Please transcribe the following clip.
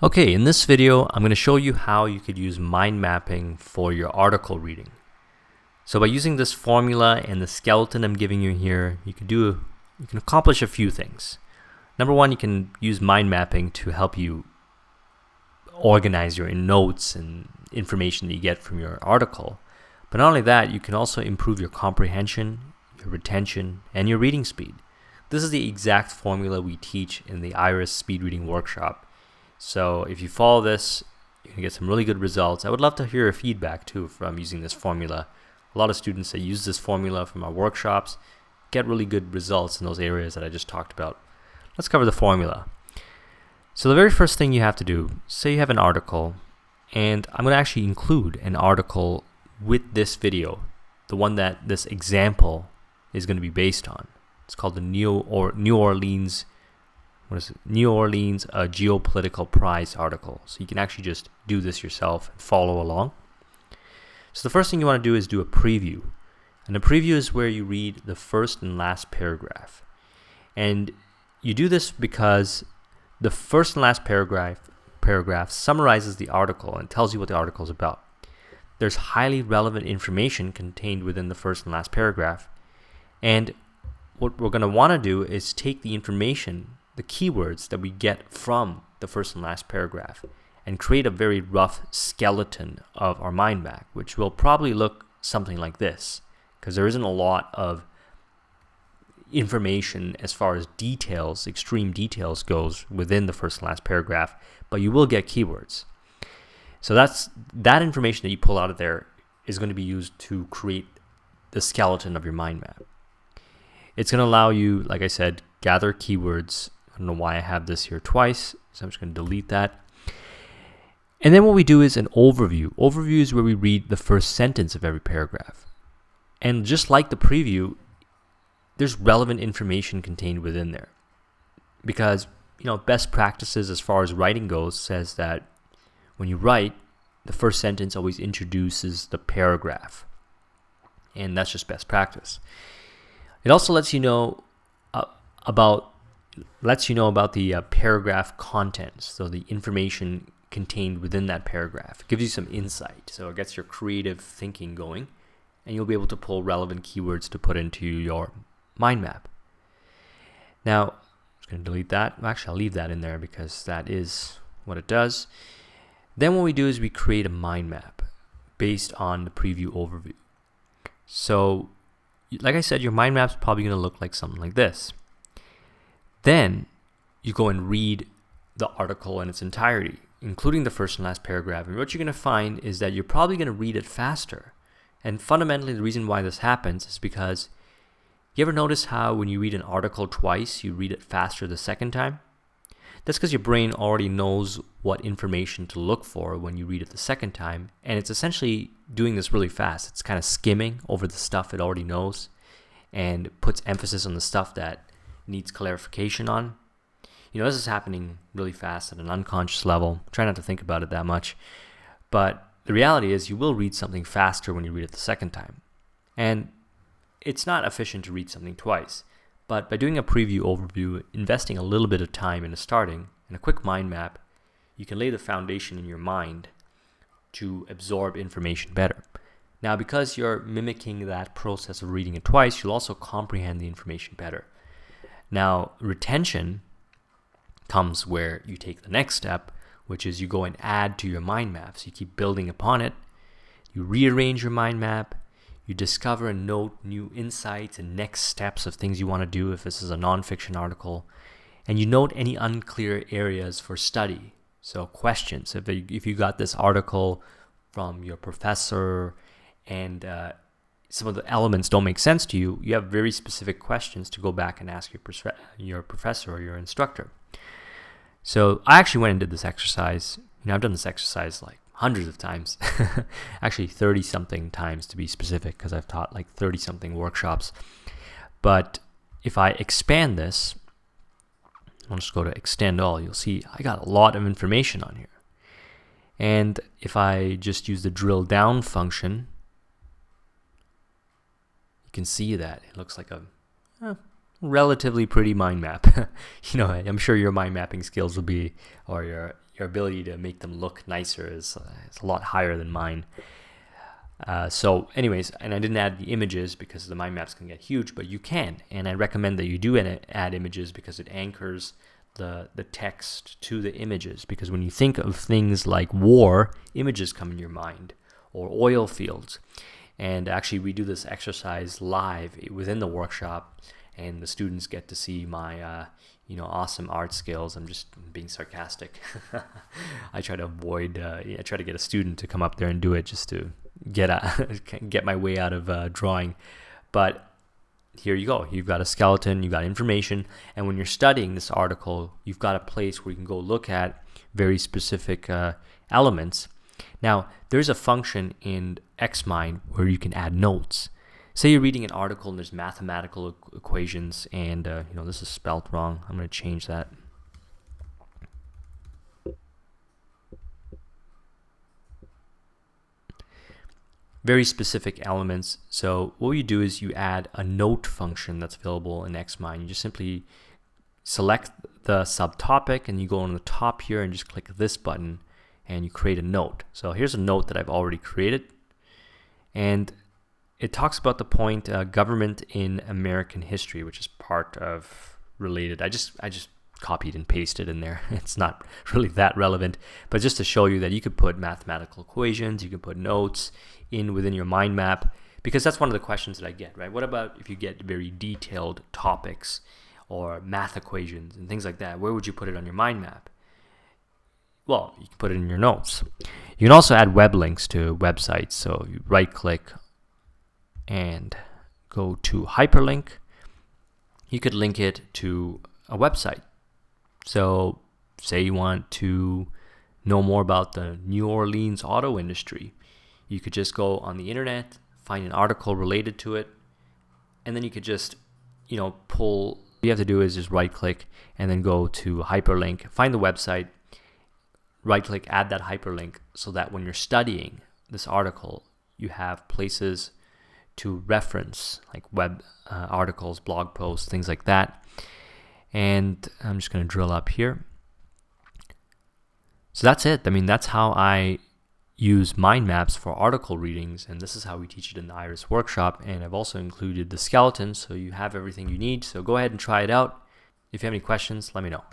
Okay, in this video, I'm going to show you how you could use mind mapping for your article reading. So by using this formula and the skeleton I'm giving you here, you can accomplish a few things. Number one, you can use mind mapping to help you organize your notes and information that you get from your article. But not only that, you can also improve your comprehension, your retention, and your reading speed. This is the exact formula we teach in the IRIS speed reading workshop. So if you follow this, you can get some really good results. I would love to hear your feedback too from using this formula. A lot of students that use this formula from our workshops get really good results in those areas that I just talked about. Let's cover the formula. So the very first thing you have to do, say you have an article, and I'm going to actually include an article with this video, the one that this example is going to be based on. It's called the New Orleans Geopolitical Prize article. So you can actually just do this yourself and follow along. So the first thing you want to do is do a preview. And a preview is where you read the first and last paragraph. And you do this because the first and last paragraph summarizes the article and tells you what the article is about. There's highly relevant information contained within the first and last paragraph. And what we're going to want to do is take the information, the keywords that we get from the first and last paragraph, and create a very rough skeleton of our mind map, which will probably look something like this, because there isn't a lot of information as far as details, extreme details goes within the first and last paragraph, but you will get keywords. So that information that you pull out of there is going to be used to create the skeleton of your mind map. It's going to allow you, like I said, gather keywords. I don't know why I have this here twice, so I'm just going to delete that. And then what we do is an overview. Overview is where we read the first sentence of every paragraph. And just like the preview, there's relevant information contained within there. Because, best practices as far as writing goes says that when you write, the first sentence always introduces the paragraph. And that's just best practice. It also lets you know about the paragraph contents, so the information contained within that paragraph. It gives you some insight, so it gets your creative thinking going, and you'll be able to pull relevant keywords to put into your mind map. Now, I'm just going to delete that. Actually, I'll leave that in there because that is what it does. Then what we do is we create a mind map based on the preview overview. So, like I said, your mind map's probably going to look like something like this. Then you go and read the article in its entirety, including the first and last paragraph. And what you're going to find is that you're probably going to read it faster. And fundamentally, the reason why this happens is because you ever notice how when you read an article twice, you read it faster the second time? That's because your brain already knows what information to look for when you read it the second time. And it's essentially doing this really fast. It's kind of skimming over the stuff it already knows and puts emphasis on the stuff that needs clarification on. This is happening really fast at an unconscious level. Try not to think about it that much. But the reality is you will read something faster when you read it the second time. And it's not efficient to read something twice. But by doing a preview overview, investing a little bit of time into starting, and a quick mind map, you can lay the foundation in your mind to absorb information better. Now, because you're mimicking that process of reading it twice, you'll also comprehend the information better. Now, retention comes where you take the next step, which is you go and add to your mind map. So you keep building upon it. You rearrange your mind map. You discover and note new insights and next steps of things you want to do if this is a nonfiction article. And you note any unclear areas for study. So questions. If you got this article from your professor and some of the elements don't make sense to you, you have very specific questions to go back and ask your professor or your instructor. So I actually went and did this exercise. I've done this exercise like hundreds of times, actually 30-something times to be specific, because I've taught like 30-something workshops. But if I expand this, I'll just go to extend all, you'll see I got a lot of information on here. And if I just use the drill down function, you can see that it looks like a relatively pretty mind map. I'm sure your mind mapping skills will be, or your ability to make them look nicer is a lot higher than mine. So anyways, and I didn't add the images because the mind maps can get huge, but you can, and I recommend that you do add images because it anchors the text to the images, because when you think of things like war, images come in your mind, or oil fields. And actually we do this exercise live within the workshop, and the students get to see my awesome art skills. I'm just being sarcastic. I try to avoid I try to get a student to come up there and do it just to get my way out of drawing. But here you go. You've got a skeleton, you've got information, and when you're studying this article, you've got a place where you can go look at very specific elements. Now, there's a function in Xmind where you can add notes. Say you're reading an article and there's mathematical equations, and this is spelled wrong. I'm going to change that. Very specific elements. So what you do is you add a note function that's available in Xmind. You just simply select the subtopic and you go on the top here and just click this button and you create a note. So here's a note that I've already created, and it talks about the point government in American history, which is part of related. I just copied and pasted in there. It's not really that relevant, but just to show you that you could put mathematical equations, you can put notes within your mind map, because that's one of the questions that I get, right? What about if you get very detailed topics or math equations and things like that? Where would you put it on your mind map? Well, you can put it in your notes. You can also add web links to websites. So you right click and go to hyperlink. You could link it to a website. So say you want to know more about the New Orleans auto industry. You could just go on the internet, find an article related to it, and then you could just, pull. All you have to do is just right click and then go to hyperlink, find the website, right click, add that hyperlink, so that when you're studying this article, you have places to reference, like web articles, blog posts, things like that. And I'm just going to drill up here. So that's it. I mean, that's how I use mind maps for article readings, and this is how we teach it in the Iris workshop. And I've also included the skeleton, so you have everything you need. So go ahead and try it out. If you have any questions, let me know.